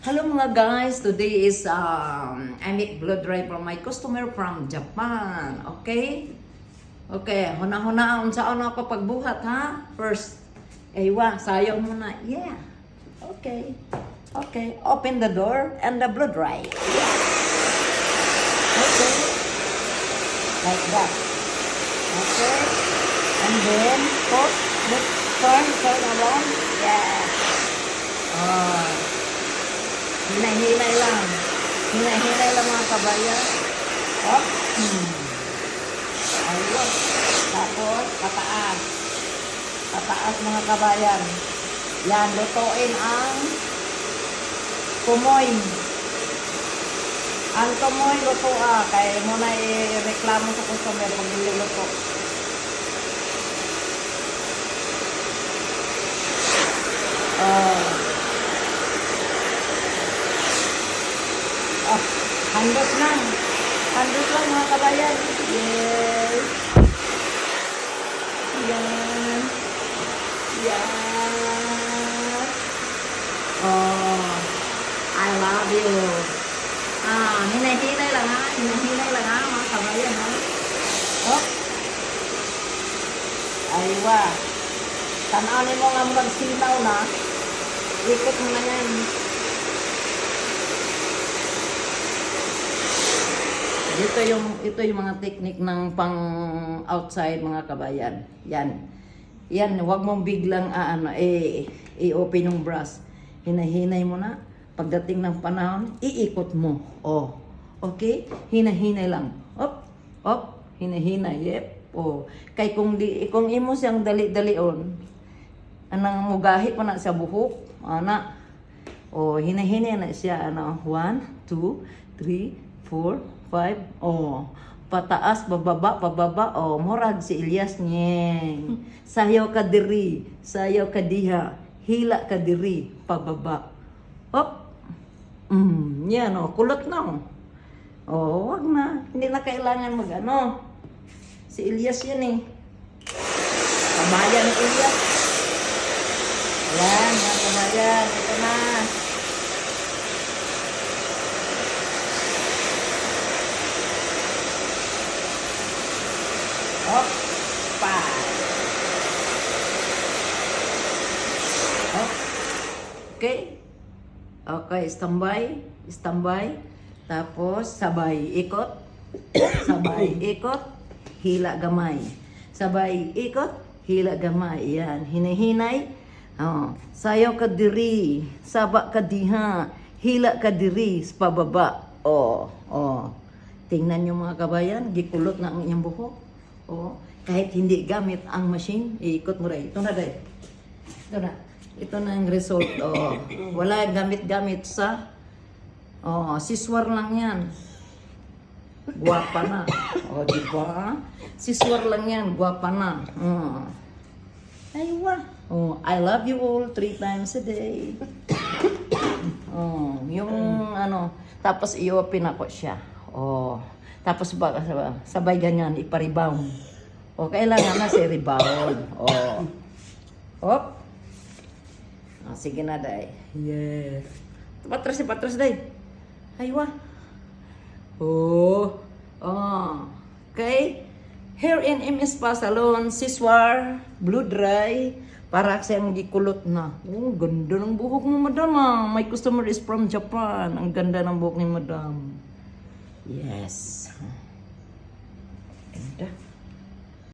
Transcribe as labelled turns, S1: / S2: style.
S1: Hello mga guys, today is I make blood dry for my customer from Japan. Okay? Okay, huna-huna unsaon ako pagbuhat ha? First, aywa, sayaw muna. Yeah. Okay. Okay, open the door and the blood dry. Yeah. Okay. Like that. Okay. And then turn around. Yeah. Hinay-hinay lang. Hinay-hinay lang mga kabayan. Hop. Ayun. Tapos, pataas. Pataas mga kabayan. Yan, lutuin ang kumoy. Ang kumoy luto kaya muna i-reklamo sa customer pag niluluto. Handot lang. Handot lang mga kabayan. Yes. Yan. Yan. Oh. I love you. Hinay-hinay lang ha. Hinay-hinay lang ha mga kabayan ha. Oh. Aywa. Tanawin mo nga mag-sinaw na. Ikot mo na yan. Ito yung mga technique ng pang outside mga kabayan. Yan. Yan, huwag mong biglang i-open yung brush. Hinahinay mo na. Pagdating ng panahon, iikot mo. Oh. Okay? Hinahinay lang. Op. Op. Hinahinay. Yep. Oh. Kay kung imo siyang dali-dalion, anang mugahi pa na sa buhok, ana. Oh, hinahinay na siya 1, 2, 3, 4, 5, pataas, bababa, pababa, murag si Elias nyeng. Sayaw ka diri, sayaw ka diha, hila ka diri, pababa. Hop. Yan kulot na. Wag na, hindi na kailangan Si Elias yan eh. Kabayan ni Elias. Yan, mga kabayan, ito na. Hoppa. Okay. Okay, standby. Standby. Tapos, sabay ikot. Sabay ikot. Hila gamay. Sabay ikot. Hila gamay. Yan. Hinahinay. Sayaw ka diri. Saba ka diha. Hila ka diri. Sa pababa. Tingnan nyo mga kabayan. Gikulot na ang inyong buhok. Kahit hindi gamit ang machine, iikot mo rin. Ito na rin. Ito na. Ito na ang result. Wala gamit-gamit sa siswar lang yan. Guwapa na. Diba? Siswar lang yan. Guwapa na. Aywa. I love you all 3 times a day. Yung tapos i-open ako siya. Tapos sabay ganyan, ipa-rebound. Kailangan na si rebound. Hop. Sige na, day. Yes. Patras, day. Aywa. Okay. Hair in MS Spa Salon, Siswar, Blue Dry, para siyang gikulot na. Ganda ng buhok mo, madam. My customer is from Japan. Ang ganda ng buhok ni madam. Yes. Ganda.